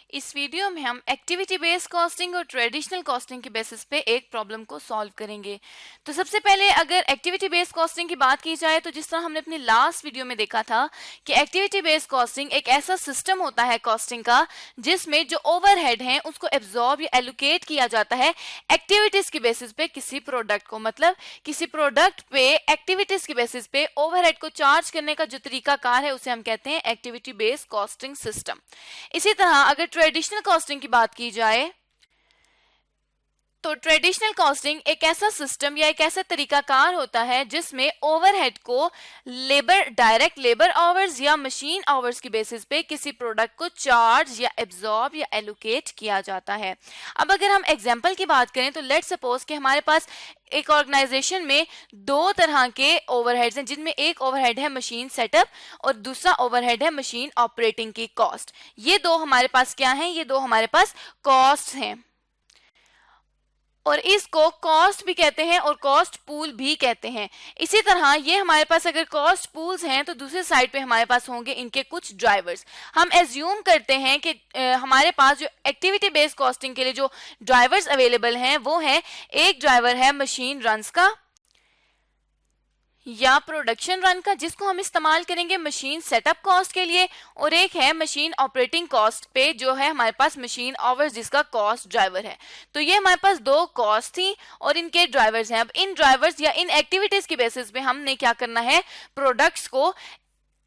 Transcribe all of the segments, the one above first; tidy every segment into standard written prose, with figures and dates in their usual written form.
इस वीडियो में हम एक्टिविटी बेस्ड कॉस्टिंग और ट्रेडिशनल कॉस्टिंग के बेसिस पे एक प्रॉब्लम को सॉल्व करेंगे। तो सबसे पहले अगर एक्टिविटी बेस्ड कॉस्टिंग की बात की जाए तो जिस तरह हमने अपनी लास्ट वीडियो में देखा था कि एक्टिविटी बेस्ड कॉस्टिंग एक ऐसा सिस्टम होता है कॉस्टिंग का जिसमें जो ओवरहेड हैं उसको एब्जॉर्ब या एलोकेट किया जाता है एक्टिविटीज की बेसिस पे किसी प्रोडक्ट को, मतलब किसी प्रोडक्ट पे एक्टिविटीज की बेसिस पे ओवरहेड को चार्ज करने का जो तरीकाकार है उसे हम कहते हैं एक्टिविटी बेस्ड कॉस्टिंग सिस्टम। इसी तरह अगर ट्रेडिशनल कॉस्टिंग की बात की जाए तो ट्रेडिशनल कॉस्टिंग एक ऐसा सिस्टम या एक ऐसा तरीकाकार होता है जिसमें ओवरहेड को डायरेक्ट लेबर आवर्स या मशीन आवर्स की बेसिस पे किसी प्रोडक्ट को चार्ज या एब्जॉर्ब या एलोकेट किया जाता है। अब अगर हम एग्जांपल की बात करें तो लेट्स सपोज कि हमारे पास एक ऑर्गेनाइजेशन में दो तरह के ओवरहेड्स हैं जिनमें एक ओवरहेड है मशीन सेटअप और दूसरा ओवरहेड है मशीन ऑपरेटिंग की कॉस्ट। ये दो हमारे पास क्या हैं? ये दो हमारे पास कॉस्ट हैं और इसको कॉस्ट भी कहते हैं और कॉस्ट पूल भी कहते हैं। इसी तरह ये हमारे पास अगर कॉस्ट पूल्स हैं तो दूसरे साइड पे हमारे पास होंगे इनके कुछ ड्राइवर्स। हम एज्यूम करते हैं कि हमारे पास जो एक्टिविटी बेस्ड कॉस्टिंग के लिए जो ड्राइवर्स अवेलेबल हैं वो है, एक ड्राइवर है मशीन रन्स का या प्रोडक्शन रन का जिसको हम इस्तेमाल करेंगे मशीन सेटअप कॉस्ट के लिए, और एक है मशीन ऑपरेटिंग कॉस्ट पे जो है हमारे पास मशीन आवर्स जिसका कॉस्ट ड्राइवर है। तो ये हमारे पास दो कॉस्ट थी और इनके ड्राइवर्स हैं। अब इन ड्राइवर्स या इन एक्टिविटीज की बेसिस पे हमने क्या करना है, प्रोडक्ट्स को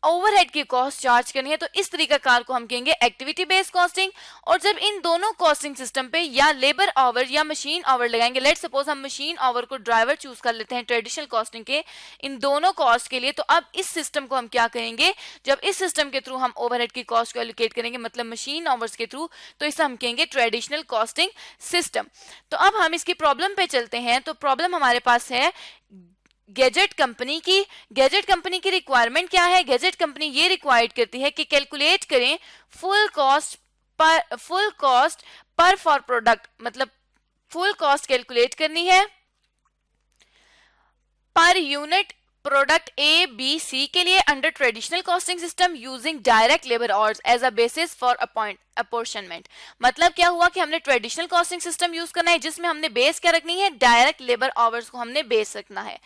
ओवरहेड की कॉस्ट चार्ज करनी है। तो इस तरीकाकार को हम कहेंगे एक्टिविटी बेस्ड कॉस्टिंग। और जब इन दोनों कॉस्टिंग सिस्टम पे या लेबर आवर या मशीन आवर लगाएंगे, लेट्स सपोज हम मशीन आवर को ड्राइवर चूज कर लेते हैं ट्रेडिशनल कॉस्टिंग के इन दोनों कॉस्ट के लिए, तो अब इस सिस्टम को हम क्या करेंगे, जब इस सिस्टम के थ्रू हम ओवरहेड की कॉस्ट को एलोकेट करेंगे मतलब मशीन आवर्स के थ्रू, तो इसे हम कहेंगे ट्रेडिशनल कॉस्टिंग सिस्टम। तो अब हम इसकी प्रॉब्लम पे चलते हैं। तो प्रॉब्लम हमारे पास है गैजेट कंपनी की। गैजेट कंपनी की रिक्वायरमेंट क्या है? गैजेट कंपनी ये रिक्वायर्ड करती है कि कैलकुलेट करें full cost per for product, मतलब फुल कॉस्ट कैलकुलेट करनी है per unit product A B C के लिए under traditional costing system using direct labour hours as a basis for apportionment. मतलब क्या हुआ कि हमने ट्रेडिशनल कॉस्टिंग सिस्टम यूज करना है जिसमें हमने बेस क्या रखनी है, डायरेक्ट लेबर आवर्स को हमने बेस रखना है।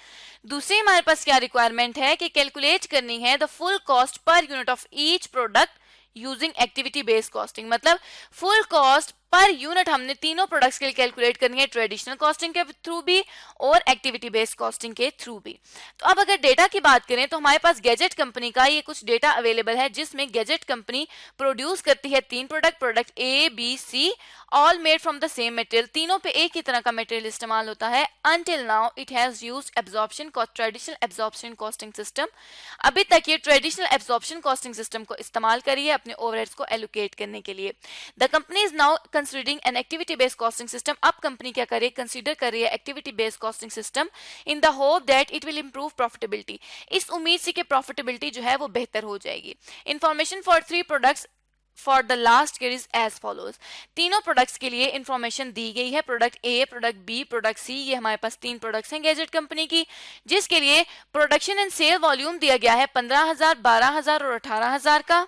दूसरी हमारे पास क्या रिक्वायरमेंट है कि कैलकुलेट करनी है the full cost per unit of each product using activity based costing. मतलब फुल कॉस्ट पर यूनिट हमने तीनों प्रोडक्ट्स के लिए कैलकुलेट करनी है ट्रेडिशनल कॉस्टिंग के थ्रू भी और एक्टिविटी बेस्ड कॉस्टिंग के थ्रू भी। तो अब अगर डेटा की बात करें तो हमारे पास गैजेट कंपनी का ये कुछ डेटा अवेलेबल है जिसमें गैजेट कंपनी प्रोड्यूस करती है तीन product A B C all made from the same material. तीनों पे एक ही तरह का मटेरियल इस्तेमाल होता है। Until now it has used absorption traditional absorption costing system. अभी तक ये ट्रेडिशनल एब्जॉर्प्शन कॉस्टिंग सिस्टम को इस्तेमाल करी है अपने ओवरहेड्स को एलोकेट करने के लिए। The company is now considering an activity based costing system. अब कंपनी क्या करे, कंसीडर कर रही है activity based costing system in the hope that it will improve profitability. इस उम्मीद से कि प्रॉफिटेबिलिटी जो है वो बेहतर हो जाएगी। Information for three products for the last year is as follows. तीनों प्रोडक्ट्स के लिए इंफॉर्मेशन दी गई है, product A, product B, product C. ये हमारे पास तीन प्रोडक्ट्स हैं गैजेट कंपनी की जिसके लिए प्रोडक्शन एंड सेल वॉल्यूम दिया गया है 15,000, 12,000 और 18,000 का।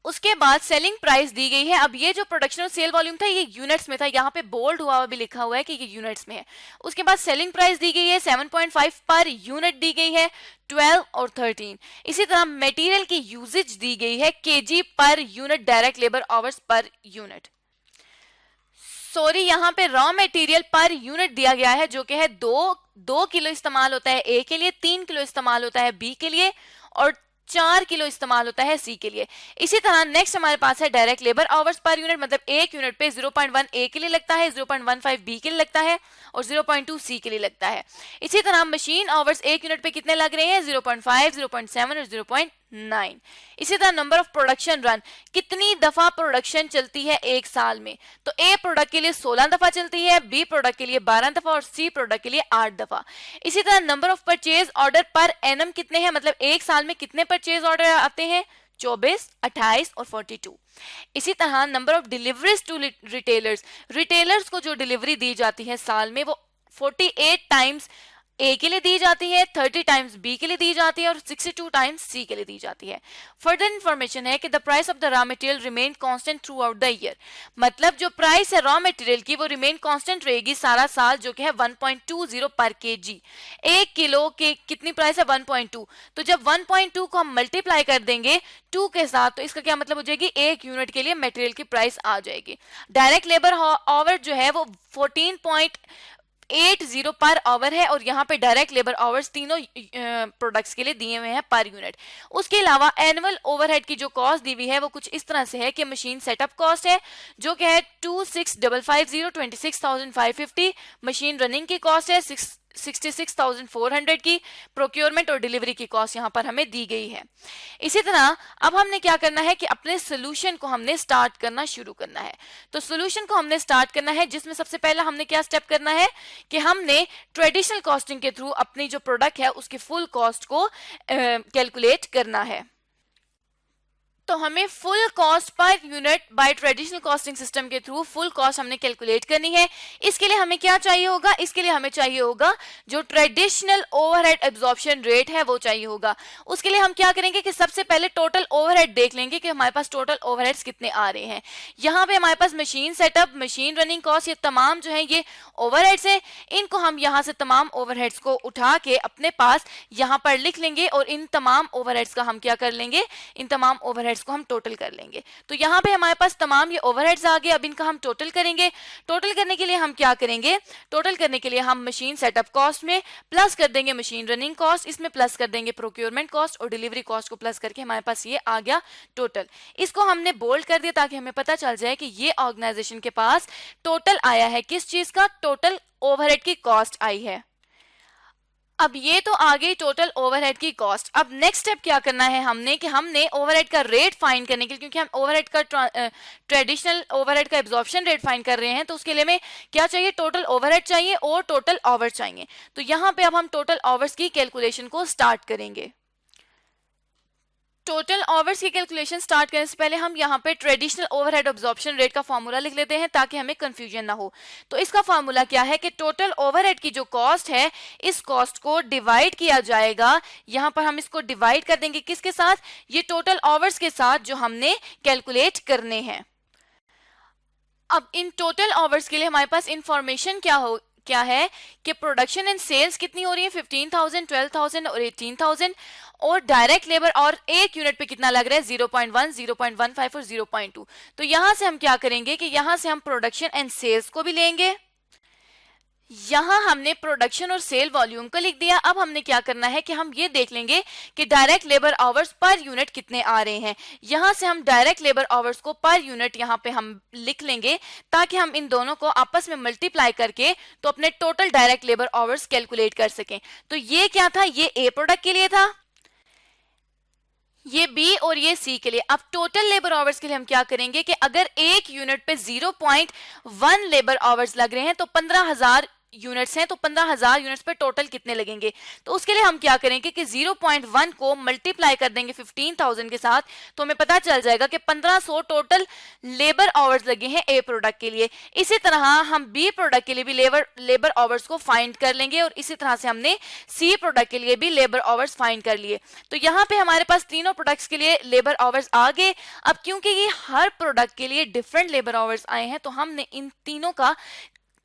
उसके बाद सेलिंग प्राइस दी गई है। अब ये जो प्रोडक्शन और सेल वॉल्यूम था ये यूनिट्स में था, यहाँ पे बोल्ड हुआ भी लिखा हुआ है कि ये यूनिट्स में है। उसके बाद सेलिंग प्राइस दी गई है 7.5 पर यूनिट दी गई है 12 और 13। इसी तरह मटेरियल की यूजेज दी गई है KG per unit, direct labour hours per unit. Sorry, यहाँ पे रॉ मटेरियल पर यूनिट दिया गया है जो कि है 2 किलो इस्तेमाल होता है ए के लिए, 3 किलो इस्तेमाल होता है बी के लिए और 4 किलो इस्तेमाल होता है सी के लिए। इसी तरह नेक्स्ट हमारे पास है direct labour hours per unit, मतलब एक यूनिट पे 0.1 ए के लिए लगता है, 0.15 बी के लिए लगता है और 0.2 सी के लिए लगता है। इसी तरह मशीन आवर्स एक यूनिट पे कितने लग रहे हैं, 0.5, 0.7 और 0.9। इसी तरह नंबर ऑफ प्रोडक्शन रन, कितनी दफा प्रोडक्शन चलती है एक साल में, तो ए प्रोडक्ट के लिए 16 दफा चलती है, बी प्रोडक्ट के लिए 12 दफा और सी प्रोडक्ट के लिए 8 दफा। इसी तरह number of purchase order per annum कितने हैं, मतलब एक साल में कितने परचेज ऑर्डर आते हैं, 24, 28 और 42। इसी तरह number of deliveries to retailers को जो डिलीवरी दी जाती है साल में वो 48 टाइम्स ए के लिए दी जाती है, 30 टाइम्स बी के लिए दी जाती है और 62 टाइम्स सी के लिए दी जाती है। फर्दर इंफॉर्मेशन है कि the price of the raw material remain constant through out the year, मतलब जो प्राइस है रॉ मटेरियल की वो रिमेन कांस्टेंट रहेगी सारा साल, जो कि है 1.20 पर केजी। 1 किलो के कितनी प्राइस है 1.2, तो जब 1.2 को हम मल्टीप्लाई कर देंगे 2 के साथ, तो इसका क्या मतलब हो जाएगी, 1 यूनिट के लिए मटेरियल की प्राइस आ जाएगी। डायरेक्ट लेबर आवर जो है वो 14.80 पर आवर है और यहाँ पे डायरेक्ट लेबर आवर्स तीनों प्रोडक्ट्स के लिए दिए हुए हैं पर यूनिट। उसके अलावा एनुअल ओवरहेड की जो कॉस्ट दी हुई है वो कुछ इस तरह से है कि मशीन सेटअप कॉस्ट है जो कि है 26,550 26,550, मशीन रनिंग की कॉस्ट है 66,400 की, प्रोक्योरमेंट और डिलीवरी की कॉस्ट यहाँ पर हमें दी गई है। इसी तरह अब हमने क्या करना है कि अपने सोल्यूशन को हमने स्टार्ट करना शुरू करना है। तो सोल्यूशन को हमने स्टार्ट करना है जिसमें सबसे पहला हमने क्या स्टेप करना है कि हमने ट्रेडिशनल कॉस्टिंग के थ्रू अपनी जो प्रोडक्ट है उसकी फुल कॉस्ट को कैलकुलेट करना है। तो हमें full cost per unit by traditional costing system के थ्रू फुल कॉस्ट हमने कैलकुलेट करनी है। इसके लिए हमें क्या चाहिए होगा, इसके लिए हमें चाहिए होगा जो ट्रेडिशनल ओवरहेड एब्जॉर्प्शन रेट है वो चाहिए होगा। उसके लिए हम क्या करेंगे कि सबसे पहले टोटल ओवरहेड देख लेंगे कि हमारे पास टोटल ओवरहेड्स कितने आ रहे हैं। यहाँ पे हमारे पास machine setup, machine running cost, ये तमाम जो है ये ओवरहेड्स हैं। इनको हम यहाँ से तमाम ओवरहेड्स को उठा के अपने पास यहाँ पर लिख लेंगे और इन तमाम ओवरहेड्स का हम क्या कर लेंगे, इन तमाम ओवरहेड्स को हम टोटल कर लेंगे। तो यहाँ पे हमारे पास तमाम ये ओवरहेड्स आ गए, अब इनका हम टोटल करेंगे। टोटल करने के लिए हम क्या करेंगे, टोटल करने के लिए हम मशीन सेटअप कॉस्ट में प्लस कर देंगे मशीन रनिंग कॉस्ट, इसमें प्लस कर देंगे प्रोक्योरमेंट कॉस्ट और डिलीवरी कॉस्ट को प्लस करके हमारे पास ये आ गया टोटल। इसको हमने बोल्ड कर दिया ताकि हमें पता चल जाए कि ये ऑर्गेनाइजेशन के पास टोटल आया है किस चीज का, टोटल ओवरहेड की कॉस्ट आई है। अब ये तो आ गई टोटल ओवरहेड की कॉस्ट। अब नेक्स्ट स्टेप क्या करना है हमने कि हमने ओवरहेड का रेट फाइंड करने के लिए, क्योंकि हम ओवरहेड का ट्रेडिशनल ओवरहेड का एब्जॉर्प्शन रेट फाइंड कर रहे हैं, तो उसके लिए हमें क्या चाहिए, टोटल ओवरहेड चाहिए और टोटल आवर्स चाहिए। तो यहाँ पे अब हम टोटल आवर्स की कैलकुलेशन को स्टार्ट करेंगे। टोटल आवर्स की कैलकुलेशन स्टार्ट करने से पहले हम यहाँ पे ट्रेडिशनल ओवरहेड एब्जॉर्प्शन रेट का फॉर्मूला लिख लेते हैं ताकि हमें कंफ्यूजन ना हो। तो इसका फॉर्मूला क्या है कि टोटल ओवरहेड की जो कॉस्ट है इस कॉस्ट को डिवाइड किया जाएगा, यहाँ पर हम इसको डिवाइड कर देंगे किसके साथ, ये टोटल आवर्स के साथ जो हमने कैलकुलेट करने हैं। अब इन टोटल आवर्स के लिए हमारे पास इंफॉर्मेशन क्या है कि प्रोडक्शन एंड सेल्स कितनी हो रही है, 15,000, 12,000 और 18,000, और डायरेक्ट लेबर और एक यूनिट पे कितना लग रहा है, 0.1, 0.15 और 0.2। तो यहां से हम क्या करेंगे कि यहां से हम प्रोडक्शन एंड सेल्स को भी लेंगे। यहां हमने प्रोडक्शन और सेल वॉल्यूम को लिख दिया। अब हमने क्या करना है कि हम ये देख लेंगे कि direct labour hours per unit कितने आ रहे हैं। यहां से हम डायरेक्ट लेबर आवर्स को पर यूनिट यहां पे हम लिख लेंगे ताकि हम इन दोनों को आपस में मल्टीप्लाई करके तो अपने total direct labour hours calculate कर सकें। तो ये क्या था, ये ए प्रोडक्ट के लिए था, ये बी और ये सी के लिए। अब टोटल लेबर आवर्स के लिए हम क्या करेंगे कि अगर एक यूनिट पे 0.1 लेबर आवर्स लग रहे हैं तो 15,000 यूनिट्स हैं, तो 15,000 यूनिट्स पे टोटल कितने लगेंगे। तो उसके लिए हम क्या करेंगे कि 0.1 को मल्टीप्लाई कर देंगे 15,000 के साथ, तो हमें पता चल जाएगा कि 1500 टोटल लेबर आवर्स लगे हैं ए प्रोडक्ट के लिए। इसी तरह हम बी प्रोडक्ट के लिए भी लेबर आवर्स को फाइंड कर लेंगे और इसी तरह से हमने सी प्रोडक्ट के लिए भी लेबर आवर्स फाइंड कर लिए। तो यहाँ पे हमारे पास तीनों प्रोडक्ट्स के लिए लेबर आवर्स आ गए। अब क्योंकि ये हर प्रोडक्ट के लिए डिफरेंट लेबर आवर्स आए हैं तो हमने इन तीनों का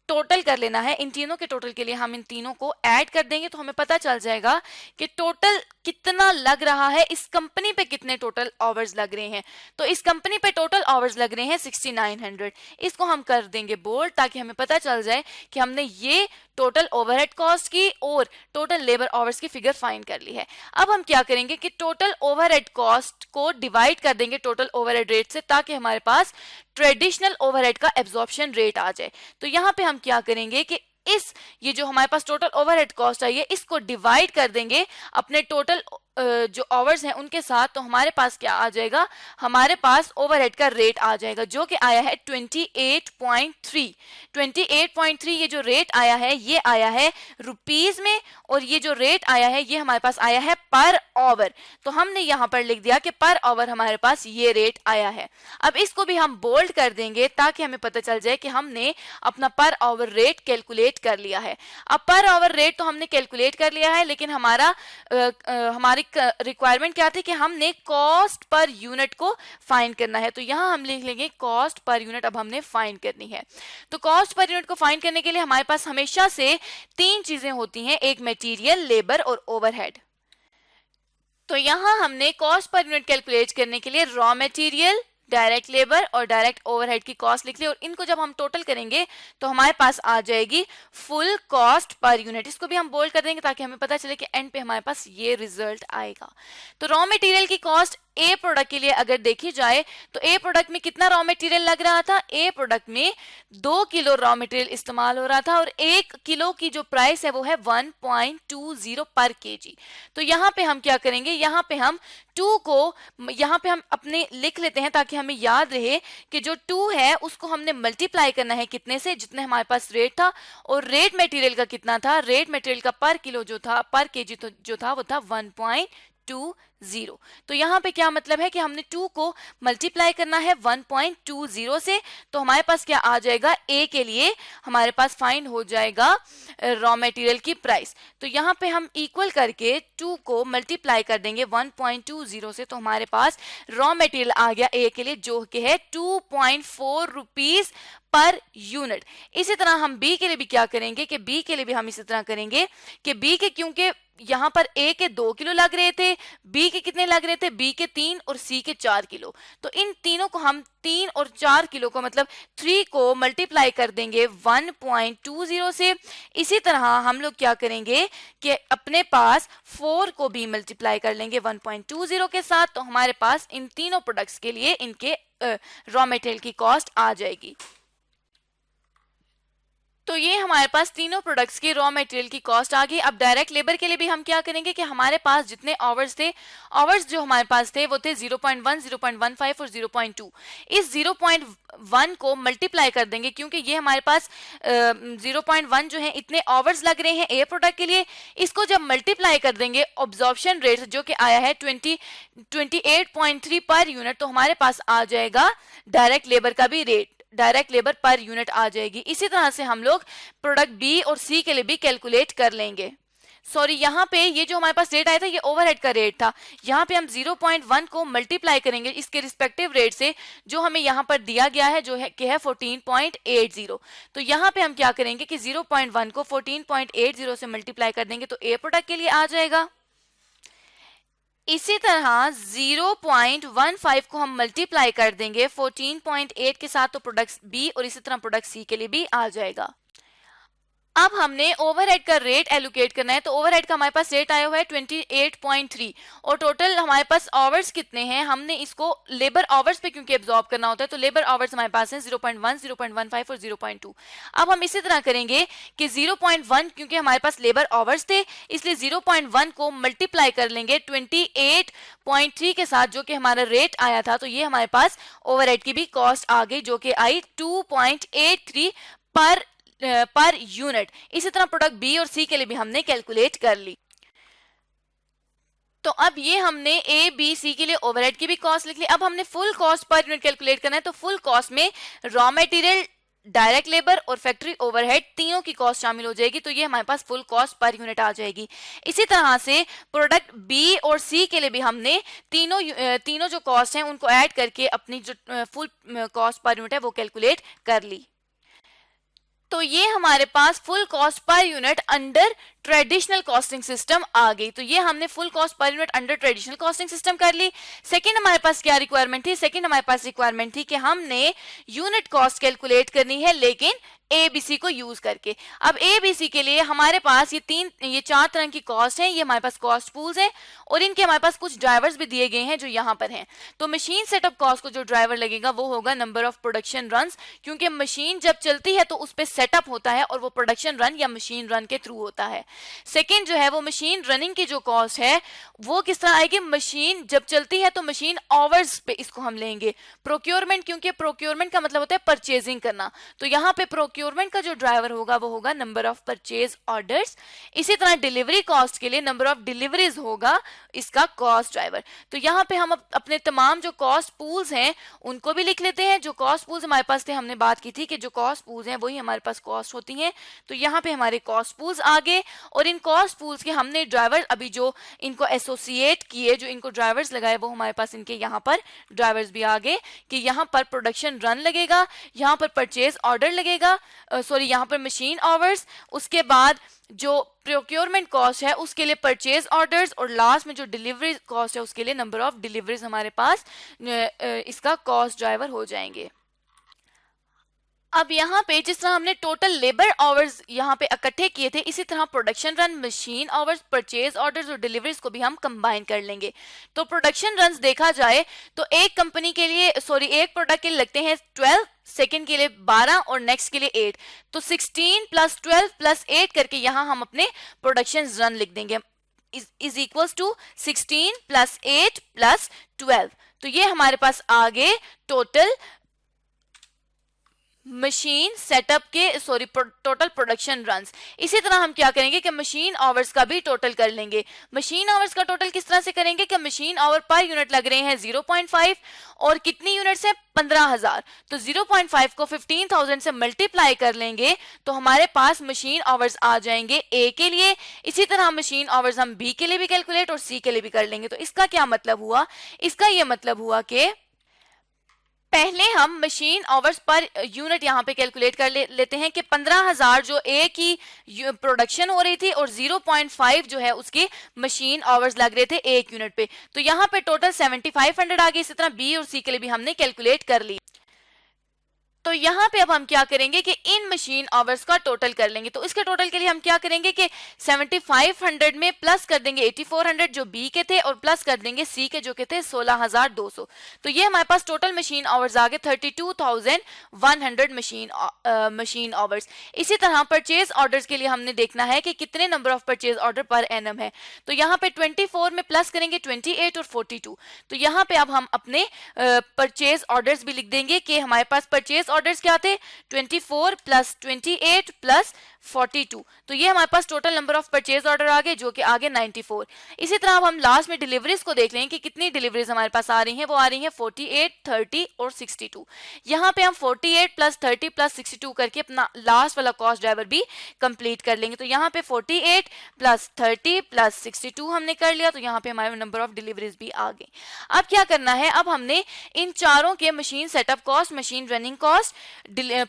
टोटल कर लेना है। इन तीनों के टोटल के लिए हम इन तीनों को ऐड कर देंगे तो हमें पता चल जाएगा कि टोटल कितना लग रहा है, इस कंपनी पे कितने टोटल आवर्स लग रहे हैं। तो इस कंपनी पे टोटल आवर्स लग रहे हैं 6900। इसको हम कर देंगे बोल्ड ताकि हमें पता चल जाए कि हमने ये टोटल ओवरहेड कॉस्ट की और टोटल लेबर आवर्स की फिगर फाइंड कर ली है। अब हम क्या करेंगे कि टोटल ओवरहेड कॉस्ट को डिवाइड कर देंगे टोटल ओवरहेड रेट से ताकि हमारे पास ट्रेडिशनल ओवरहेड का एब्जॉर्प्शन रेट आ जाए। तो यहाँ पे हम क्या करेंगे कि ये जो हमारे पास टोटल ओवरहेड कॉस्ट आई है इसको डिवाइड कर देंगे अपने टोटल जो आवर्स हैं उनके साथ, तो हमारे पास क्या आ जाएगा, हमारे पास ओवरहेड का रेट आ जाएगा जो कि आया है 28.3। 28.3 ये जो रेट आया है ये आया है रुपीज में, और ये जो रेट आया है ये हमारे पास आया है पर आवर। तो हमने यहाँ पर लिख दिया कि पर आवर हमारे पास ये रेट आया है। अब इसको भी हम बोल्ड कर देंगे ताकि हमें पता चल जाए कि हमने अपना पर आवर रेट कैलकुलेट कर लिया है। अब पर आवर रेट तो हमने कैलकुलेट कर लिया है, लेकिन हमारी रिक्वायरमेंट क्या थी कि हमने कॉस्ट पर यूनिट को फाइंड करना है। तो यहां हम लिख लेंगे कॉस्ट पर यूनिट अब हमने फाइंड करनी है। तो कॉस्ट पर यूनिट को फाइंड करने के लिए हमारे पास हमेशा से 3 चीजें होती हैं, एक मटेरियल, लेबर और ओवरहेड। तो यहां हमने कॉस्ट पर यूनिट कैलकुलेट करने के लिए रॉ मटेरियल, डायरेक्ट लेबर और डायरेक्ट ओवरहेड की कॉस्ट लिख ली, और इनको जब हम टोटल करेंगे तो हमारे पास आ जाएगी फुल कॉस्ट पर यूनिट। इसको भी हम बोल्ड कर देंगे ताकि हमें पता चले कि एंड पे हमारे पास ये रिजल्ट आएगा। तो रॉ मटेरियल की कॉस्ट ए प्रोडक्ट के लिए अगर देखी जाए तो ए प्रोडक्ट में कितना रॉ मटेरियल लग रहा था, ए प्रोडक्ट में 2 किलो रॉ मटेरियल इस्तेमाल हो रहा था, और 1 किलो की जो प्राइस है वो है 1.20 पर केजी। तो यहाँ पे हम क्या करेंगे, यहाँ पे हम 2 को यहाँ पे हम अपने लिख लेते हैं ताकि हमें याद रहे कि जो 2 है उसको हमने मल्टीप्लाई करना है कितने से, जितने हमारे पास रेट था, और रेट मटेरियल का कितना था, रेट मटेरियल का पर किलो जो था, पर केजी तो जो था वो था 1.20। तो यहाँ पे क्या मतलब है कि हमने 2 को मल्टीप्लाई करना है 1.20 से, तो हमारे पास क्या आ जाएगा, ए के लिए हमारे पास फाइंड हो जाएगा रॉ मटेरियल की प्राइस। तो यहाँ पे हम इक्वल करके 2 को मल्टीप्लाई कर देंगे 1.20 से, तो हमारे पास रॉ मटेरियल आ गया ए के लिए जो कि है 2.4 रुपीज पर यूनिट। इसी तरह हम बी के लिए भी क्या करेंगे कि बी के लिए भी हम इसी तरह करेंगे कि बी के, क्योंकि यहाँ पर ए के 2 किलो लग रहे थे, बी के कितने लग रहे थे, बी के 3 और सी के 4 किलो। तो इन तीनों को हम 3 और 4 किलो को मतलब 3 को मल्टीप्लाई कर देंगे 1.20 से। इसी तरह हम लोग क्या करेंगे कि अपने पास 4 को भी मल्टीप्लाई कर लेंगे 1.20 के साथ, तो हमारे पास इन तीनों प्रोडक्ट्स के लिए इनके रॉ मटेरियल की कॉस्ट आ जाएगी। तो ये हमारे पास तीनों प्रोडक्ट्स की रॉ मटेरियल की कॉस्ट आ गई। अब डायरेक्ट लेबर के लिए भी हम क्या करेंगे कि हमारे पास जितने आवर्स थे, आवर्स जो हमारे पास थे वो थे 0.1, 0.15 और 0.2। इस 0.1 को मल्टीप्लाई कर देंगे क्योंकि ये हमारे पास 0.1 जो है इतने आवर्स लग रहे हैं ए प्रोडक्ट के लिए। इसको जब मल्टीप्लाई कर देंगे ऑब्जॉर्प्शन रेट जो कि आया है 28.3 पर यूनिट, तो हमारे पास आ जाएगा डायरेक्ट लेबर का भी rate, direct labour per unit आ जाएगी। इसी तरह से हम लोग प्रोडक्ट बी और सी के लिए भी कैलकुलेट कर लेंगे। सॉरी, यहाँ पे ये जो हमारे पास रेट आया था ये ओवरहेड का रेट था। यहाँ पे हम 0.1 को मल्टीप्लाई करेंगे इसके रिस्पेक्टिव रेट से जो हमें यहाँ पर दिया गया है जो है कि है 14.80। तो यहाँ पे हम क्या करेंगे कि 0.1 को 14.80 से मल्टीप्लाई कर देंगे तो ए प्रोडक्ट के लिए आ जाएगा। इसी तरह 0.15 को हम मल्टीप्लाई कर देंगे 14.8 के साथ, तो प्रोडक्ट बी और इसी तरह प्रोडक्ट सी के लिए भी आ जाएगा। अब हमने ओवरहेड का रेट एलोकेट करना है, तो ओवरहेड का हमारे पास रेट आया हुआ है 28.3 और टोटल हमारे पास आवर्स कितने हैं, हमने इसको लेबर आवर्स पे क्योंकि एब्जॉर्ब करना होता है तो लेबर आवर्स हमारे पास हैं 0.1, 0.15 और 0.2। अब हम इसी तरह करेंगे कि 0.1 क्योंकि हमारे पास लेबर आवर्स थे इसलिए 0.1 को मल्टीप्लाई कर लेंगे 28.3 के साथ जो कि हमारा रेट आया था, तो ये हमारे पास ओवरहेड की भी कॉस्ट आ गई जो कि आई 2.83 पर यूनिट। इसी तरह प्रोडक्ट बी और सी के लिए भी हमने कैलकुलेट कर ली। तो अब ये हमने ए बी सी के लिए ओवरहेड की भी कॉस्ट लिख ली। अब हमने full cost per unit calculate करना है, तो फुल कॉस्ट में रॉ मटेरियल, डायरेक्ट लेबर और फैक्ट्री ओवरहेड तीनों की कॉस्ट शामिल हो जाएगी, तो ये हमारे पास फुल कॉस्ट पर यूनिट आ जाएगी। इसी तरह से प्रोडक्ट बी और सी के लिए भी हमने तीनों जो कॉस्ट हैं उनको ऐड करके अपनी जो फुल कॉस्ट पर यूनिट है वो कैलकुलेट कर ली। तो ये हमारे पास full cost per unit under traditional costing system आ गई। तो ये हमने full cost per unit under traditional costing system कर ली। सेकंड हमारे पास क्या रिक्वायरमेंट थी, सेकंड हमारे पास रिक्वायरमेंट थी कि हमने यूनिट कॉस्ट कैलकुलेट करनी है लेकिन एबीसी को यूज करके। अब एबीसी के लिए हमारे पास ये 4 तरह की कॉस्ट है, ये हमारे पास कॉस्ट पूल्स है और इनके हमारे पास कुछ ड्राइवर्स भी दिए गए हैं जो यहाँ पर हैं। तो मशीन सेटअप कॉस्ट को जो ड्राइवर लगेगा वो होगा नंबर ऑफ प्रोडक्शन रन्स, क्योंकि मशीन जब चलती है तो उस पर सेटअप होता है और वो प्रोडक्शन रन या मशीन रन के थ्रू होता है। सेकेंड जो है वो मशीन रनिंग की जो कॉस्ट है वो किस तरह आएगी, मशीन जब चलती है तो मशीन आवर्स पे इसको हम लेंगे। प्रोक्योरमेंट, क्योंकि प्रोक्योरमेंट का मतलब होता है परचेजिंग करना, तो यहाँ पे प्रोक्योरमेंट का जो ड्राइवर होगा वो होगा नंबर ऑफ परचेज ऑर्डर्स। इसी तरह डिलीवरी कॉस्ट के लिए नंबर ऑफ डिलीवरीज होगा इसका कॉस्ट ड्राइवर। तो यहाँ पे हम अपने तमाम जो कॉस्ट पूल्स हैं उनको भी लिख लेते हैं। जो कॉस्ट पूल्स हमारे पास थे, हमने बात की थी कि जो कॉस्ट पूल्स हैं वही हमारे पास कॉस्ट होती हैं, तो यहाँ पे हमारे कॉस्ट पूल्स आ गए। और इन कॉस्ट पूल्स के हमने ड्राइवर अभी जो इनको एसोसिएट किए, जो इनको ड्राइवर्स लगाए, वो हमारे पास इनके यहाँ पर ड्राइवर्स भी आ गए कि यहाँ पर प्रोडक्शन रन लगेगा, यहाँ पर परचेज ऑर्डर लगेगा, यहाँ पर मशीन आवर्स, उसके बाद जो प्रोक्योरमेंट कॉस्ट है उसके लिए परचेज ऑर्डर्स, और लास्ट में जो डिलीवरी कॉस्ट है उसके लिए नंबर ऑफ डिलीवरीज हमारे पास इसका कॉस्ट ड्राइवर हो जाएंगे। अब यहाँ पे जिस तरह हमने टोटल लेबर आवर्स यहाँ पे इकट्ठे किए थे, इसी तरह production run, machine hours, purchase orders और डिलीवरीज को भी हम कंबाइन कर लेंगे। तो प्रोडक्शन रन्स देखा जाए तो एक कंपनी के लिए एक प्रोडक्ट के लिए लगते हैं 12, सेकेंड के लिए 12 और नेक्स्ट के लिए 8, तो 16 प्लस 12 प्लस 8 करके यहाँ हम अपने प्रोडक्शन रन लिख देंगे is equals to 16 plus 8 plus 12। तो ये हमारे पास आगे टोटल मशीन सेटअप के टोटल प्रोडक्शन रन्स। इसी तरह हम क्या करेंगे कि मशीन आवर्स का भी टोटल कर लेंगे। मशीन आवर्स का टोटल किस तरह से करेंगे कि मशीन आवर पर यूनिट लग रहे हैं 0.5 और कितनी यूनिट्स है 15,000, तो 0.5 को 15,000 से मल्टीप्लाई कर लेंगे तो हमारे पास मशीन आवर्स आ जाएंगे ए के लिए। इसी तरह मशीन आवर्स हम बी के लिए भी कैलकुलेट और सी के लिए भी कर लेंगे। तो इसका क्या मतलब हुआ, इसका यह मतलब हुआ कि पहले हम मशीन आवर्स पर यूनिट यहाँ पे कैलकुलेट कर लेते हैं कि 15,000 जो ए की प्रोडक्शन हो रही थी और 0.5 जो है उसकी मशीन आवर्स लग रहे थे एक यूनिट पे, तो यहाँ पे टोटल 7500 आ गई। इसी तरह बी और सी के लिए भी हमने कैलकुलेट कर ली। तो यहाँ पे अब हम क्या करेंगे कि इन मशीन आवर्स का टोटल कर लेंगे। तो इसके टोटल के लिए हम क्या करेंगे कि 7500 में प्लस कर देंगे 8400 जो बी के थे और प्लस कर देंगे सी के जो के थे 16,200। तो ये हमारे पास टोटल मशीन आवर्स आ गए 32,100 मशीन आवर्स। इसी तरह परचेज ऑर्डर्स के लिए हमने देखना है कि कितने number of purchase order per annum है। तो यहाँ पे 24 में प्लस करेंगे 28 और 42। तो यहाँ पे अब हम अपने परचेज ऑर्डर्स भी लिख देंगे कि हमारे पास परचेज ऑर्डर्स क्या थे 24 प्लस 28 प्लस 42। तो ये हमारे पास total number of purchase order आ गए जो कि आगे 94। इसी तरह अब हम लास्ट में डिलीवरीज को देख लें कि कितनी डिलीवरीज हमारे पास आ रही हैं। वो आ रही हैं 48, 30 और 62। यहाँ पे हम 48 प्लस 30 प्लस 62 करके अपना लास्ट वाला कॉस्ट ड्राइवर भी कंप्लीट कर लेंगे। तो यहाँ पे 48 प्लस 30 प्लस 62 हमने कर लिया, तो यहाँ पे हमारे नंबर ऑफ डिलीवरीज भी आ गई। अब क्या करना है, अब हमने इन चारों के machine setup cost, machine running cost,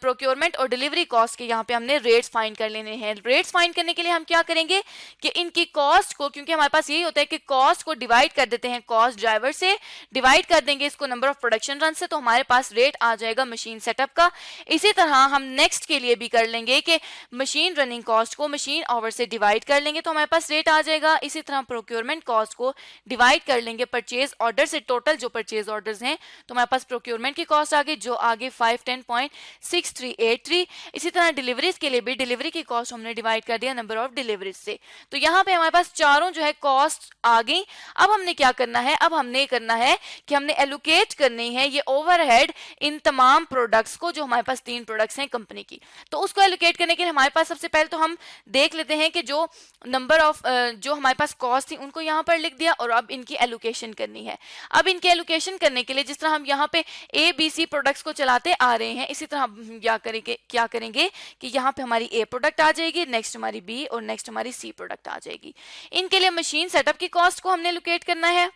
procurement और डिलीवरी कॉस्ट के यहाँ पे हमने रेट्स फाइंड कर लेने हैं। रेट्स फाइंड करने के लिए हम क्या करेंगे कि इनकी कॉस्ट को, क्योंकि हमारे पास यही होता है कि कॉस्ट को डिवाइड कर देते हैं कॉस्ट ड्राइवर से, डिवाइड कर देंगे इसको नंबर ऑफ प्रोडक्शन रन से, तो हमारे पास रेट आ जाएगा मशीन सेटअप का। इसी तरह हम नेक्स्ट के लिए भी कर लेंगे कि मशीन रनिंग कॉस्ट को मशीन आवर से डिवाइड कर लेंगे तो हमारे पास रेट आ जाएगा। इसी तरह प्रोक्योरमेंट कॉस्ट को डिवाइड कर लेंगे परचेज ऑर्डर से, टोटल जो परचेज ऑर्डर्स हैं, तो हमारे पास प्रोक्योरमेंट की कॉस्ट आ गई जो आगे 510.6383। इसी तरह डिलीवरीज के लिए भी डिलीवरी की कॉस्ट हमने डिवाइड कर दिया नंबर ऑफ डिलीवरीज से। तो यहाँ पे हमारे पास चारों जो है कॉस्ट आ गई। अब हमने क्या करना है, अब हमने करना है कि हमने एलोकेट करनी है ये ओवरहेड इन तमाम प्रोडक्ट्स को, जो हमारे पास 3 प्रोडक्ट्स हैं कंपनी की। तो उसको एलोकेट करने के लिए हमारे पास सबसे पहले तो हम देख लेते हैं कि जो नंबर ऑफ जो हमारे पास कॉस्ट थी उनको यहाँ पर लिख दिया और अब इनकी एलोकेशन करनी है। अब इनकी एलोकेशन करने के लिए जिस तरह हम यहाँ पे ABC प्रोडक्ट्स को चलाते आ रहे हैं, इसी तरह हम क्या करेंगे कि यहाँ पे हमारी A प्रोडक्ट आ जाएगी, नेक्स्ट हमारी B और नेक्स्ट हमारी C प्रोडक्ट आ जाएगी। इनके लिए मशीन सेटअप की कॉस्ट को हमने एलोकेट करना है।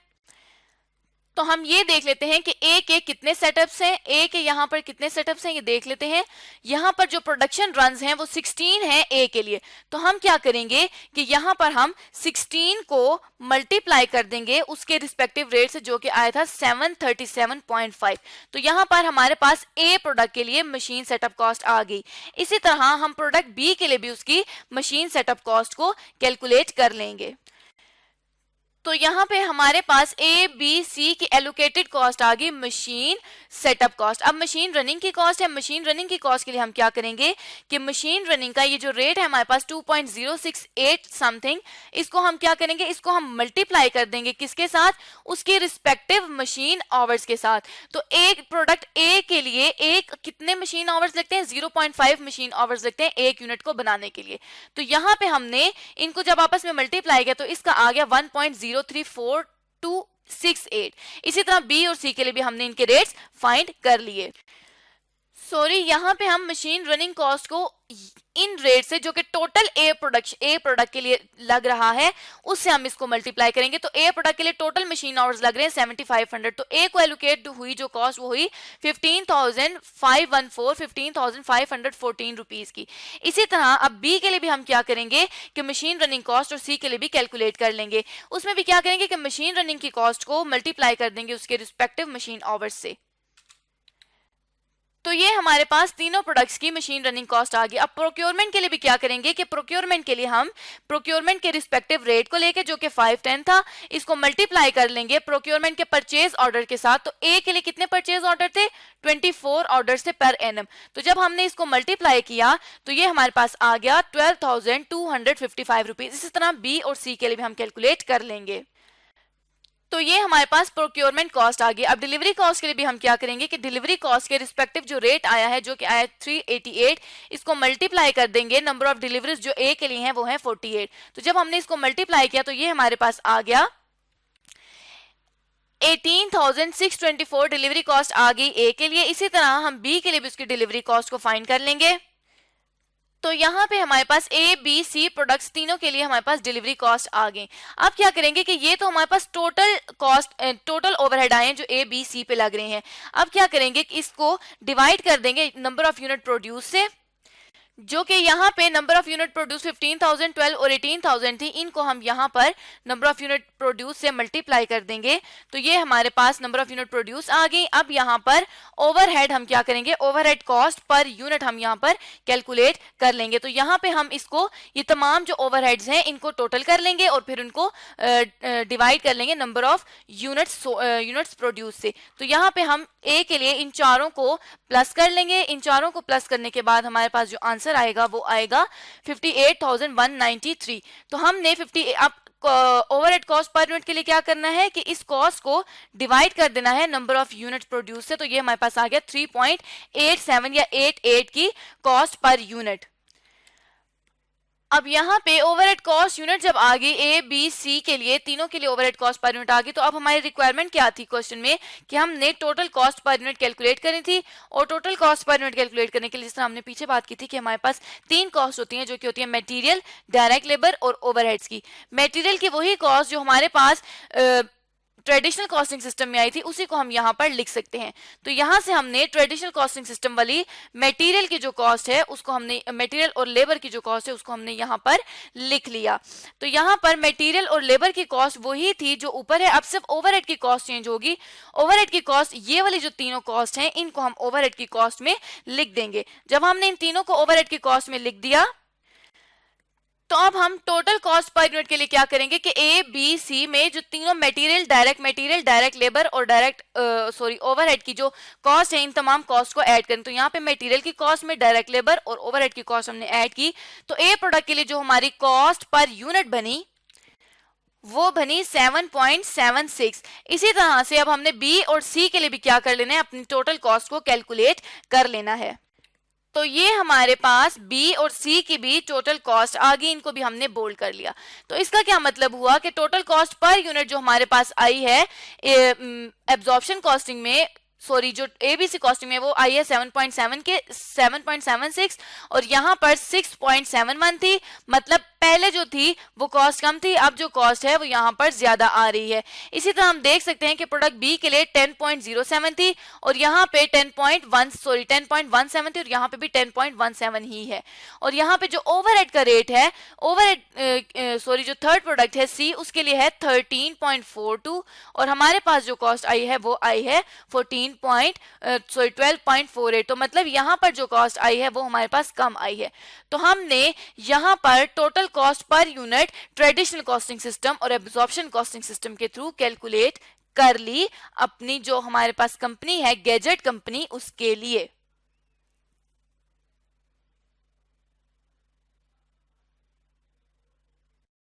तो हम ये देख लेते हैं कि ए के कितने सेटअप्स हैं, ए के यहाँ पर कितने सेटअप्स हैं ये देख लेते हैं। यहाँ पर जो प्रोडक्शन रन्स हैं वो 16 हैं ए के लिए। तो हम क्या करेंगे कि यहाँ पर हम 16 को मल्टीप्लाई कर देंगे उसके रिस्पेक्टिव रेट से जो कि आया था 737.5। तो यहाँ पर हमारे पास ए प्रोडक्ट के लिए मशीन सेटअप कॉस्ट आ गई। इसी तरह हम प्रोडक्ट बी के लिए भी उसकी मशीन सेटअप कॉस्ट को कैलकुलेट कर लेंगे। तो यहाँ पे हमारे पास ए बी सी की एलोकेटेड कॉस्ट आ गई मशीन सेटअप कॉस्ट। अब मशीन रनिंग की कॉस्ट है, मशीन रनिंग की कॉस्ट के लिए हम क्या करेंगे कि मशीन रनिंग का ये जो रेट है हमारे पास 2.068 समथिंग, इसको हम क्या करेंगे, इसको हम मल्टीप्लाई कर देंगे किसके साथ, उसके रिस्पेक्टिव मशीन आवर्स के साथ। तो एक प्रोडक्ट ए के लिए एक कितने मशीन आवर्स लगते हैं, 0.5 मशीन आवर्स लगते हैं एक यूनिट को बनाने के लिए। तो यहाँ पे हमने इनको जब आपस में मल्टीप्लाई किया तो इसका आ गया 1.034268। इसी तरह बी और सी के लिए भी हमने इनके रेट्स फाइंड कर लिए। सॉरी, यहाँ पे हम मशीन रनिंग कॉस्ट को इन रेट से जो कि टोटल ए प्रोडक्ट के लिए लग रहा है उससे हम इसको मल्टीप्लाई करेंगे। तो ए प्रोडक्ट के लिए टोटल मशीन आवर्स लग रहे हैं 7500, तो ए को एलोकेट हुई जो कॉस्ट वो हुई 15,514 रुपीज की। इसी तरह अब बी के लिए भी हम क्या करेंगे कि मशीन रनिंग कॉस्ट और सी के लिए भी कैलकुलेट कर लेंगे। उसमें भी क्या करेंगे कि मशीन रनिंग की कॉस्ट को मल्टीप्लाई कर देंगे उसके रिस्पेक्टिव मशीन आवर्स से। तो ये हमारे पास तीनों प्रोडक्ट्स की मशीन रनिंग कॉस्ट आ गई। अब प्रोक्योरमेंट के लिए भी क्या करेंगे कि प्रोक्योरमेंट के लिए हम प्रोक्योरमेंट के रिस्पेक्टिव रेट को लेके जो कि 510 था इसको मल्टीप्लाई कर लेंगे प्रोक्योरमेंट के परचेज ऑर्डर के साथ। तो ए के लिए कितने परचेज ऑर्डर थे, 24 ऑर्डर से पर एनम। तो जब हमने इसको मल्टीप्लाई किया तो ये हमारे पास आ गया 12,255 रुपीज। इसी तरह बी और सी के लिए भी हम कैलकुलेट कर लेंगे। तो ये हमारे पास प्रोक्योरमेंट कॉस्ट आ गई। अब डिलीवरी कॉस्ट के लिए भी हम क्या करेंगे कि डिलीवरी कॉस्ट के रिस्पेक्टिव जो रेट आया है जो कि आया 388, इसको मल्टीप्लाई कर देंगे नंबर ऑफ डिलीवरीज जो ए के लिए हैं वो है 48। तो जब हमने इसको मल्टीप्लाई किया तो ये हमारे पास आ गया 18,624 डिलीवरी कॉस्ट आ गई ए के लिए। इसी तरह हम बी के लिए भी उसकी डिलीवरी कॉस्ट को फाइंड कर लेंगे। तो यहाँ पे हमारे पास ए बी सी प्रोडक्ट्स तीनों के लिए हमारे पास डिलीवरी कॉस्ट आ गई। अब क्या करेंगे कि ये तो हमारे पास टोटल कॉस्ट टोटल ओवरहेड आए हैं जो ए बी सी पे लग रहे हैं। अब क्या करेंगे कि इसको डिवाइड कर देंगे नंबर ऑफ यूनिट प्रोड्यूस से, जो कि यहाँ पे नंबर ऑफ यूनिट प्रोड्यूस 15,012 और 18,000 थी, इनको हम यहाँ पर नंबर ऑफ यूनिट प्रोड्यूस से मल्टीप्लाई कर देंगे। तो ये हमारे पास नंबर ऑफ यूनिट प्रोड्यूस आ गई। अब यहाँ पर ओवरहेड हम क्या करेंगे, ओवरहेड कॉस्ट पर यूनिट हम यहाँ पर कैलकुलेट कर लेंगे। तो यहाँ पे हम इसको ये तमाम जो ओवरहेड्स हैं इनको टोटल कर लेंगे और फिर उनको डिवाइड कर लेंगे नंबर ऑफ यूनिट्स प्रोड्यूस से। तो यहाँ पे हम ए के लिए इन चारों को प्लस कर लेंगे। इन चारों को प्लस करने के बाद हमारे पास जो आंसर आएगा वो आएगा 58,193। तो हमने 50 अब ओवरहेड कॉस्ट पर यूनिट के लिए क्या करना है कि इस कॉस्ट को डिवाइड कर देना है नंबर ऑफ यूनिट प्रोड्यूस से। तो ये हमारे पास आ गया 3.87 या 88 की कॉस्ट पर यूनिट। अब यहाँ पे ओवरहेड कॉस्ट यूनिट जब आ गई ए बी सी के लिए, तीनों के लिए ओवरहेड कॉस्ट पर यूनिट आ गई। तो अब हमारी रिक्वायरमेंट क्या थी क्वेश्चन में कि हमने total cost per unit calculate करनी थी। और total cost per unit calculate करने के लिए जिस तरह हमने पीछे बात की थी कि हमारे पास तीन कॉस्ट होती हैं जो कि होती है मटेरियल, डायरेक्ट लेबर और ओवरहेड्स की। मटेरियल की वही कॉस्ट जो हमारे पास ट्रेडिशनल कॉस्टिंग सिस्टम में आई थी उसी को हम यहाँ पर लिख सकते हैं। तो यहाँ से हमने ट्रेडिशनल कॉस्टिंग सिस्टम वाली मटेरियल की जो कॉस्ट है उसको हमने, मटेरियल और लेबर की जो कॉस्ट है उसको हमने यहाँ पर लिख लिया। तो यहाँ पर मटेरियल और लेबर की कॉस्ट वही थी जो ऊपर है, अब सिर्फ ओवरहेड की कॉस्ट चेंज होगी। ओवरहेड की कॉस्ट, ये वाली जो तीनों कॉस्ट हैं इनको हम ओवरहेड की कॉस्ट में लिख देंगे। जब हमने इन तीनों को ओवरहेड की कॉस्ट में लिख दिया तो अब हम टोटल कॉस्ट पर यूनिट के लिए क्या करेंगे कि ए बी सी में जो तीनों मटेरियल, डायरेक्ट लेबर और ओवरहेड की जो कॉस्ट है इन तमाम कॉस्ट को ऐड करें। तो यहाँ पे मटेरियल की कॉस्ट में डायरेक्ट लेबर और ओवरहेड की कॉस्ट हमने ऐड की। तो ए प्रोडक्ट के लिए जो हमारी कॉस्ट पर यूनिट बनी वो बनी 7.76। इसी तरह से अब हमने बी और सी के लिए भी क्या कर लेना है, अपनी टोटल कॉस्ट को कैलकुलेट कर लेना है। तो ये हमारे पास बी और सी की भी टोटल कॉस्ट आ गई, इनको भी हमने बोल्ड कर लिया। तो इसका क्या मतलब हुआ कि टोटल कॉस्ट पर यूनिट जो हमारे पास आई है एब्जॉर्प्शन कॉस्टिंग में, जो एबीसी कॉस्टिंग में वो आई है 7.76 और यहाँ पर 6.71 थी। मतलब पहले जो थी वो कॉस्ट कम थी, अब जो कॉस्ट है वो यहाँ पर ज्यादा आ रही है। इसी तरह हम देख सकते हैं कि प्रोडक्ट बी के लिए 10.07 थी और यहाँ पे 10.17 थी और यहाँ पे भी 10.17 ही है। और यहाँ पे जो ओवरहेड का रेट है, जो थर्ड प्रोडक्ट है सी, उसके लिए है 13.42 और हमारे पास जो कॉस्ट आई है वो आई है 12.48। तो मतलब यहाँ पर जो कॉस्ट आई है वो हमारे पास कम आई है। तो हमने यहाँ पर total total cost per unit traditional costing system और एब्जॉर्प्शन कॉस्टिंग सिस्टम के थ्रू कैलकुलेट कर ली अपनी जो हमारे पास कंपनी है गैजेट कंपनी उसके लिए।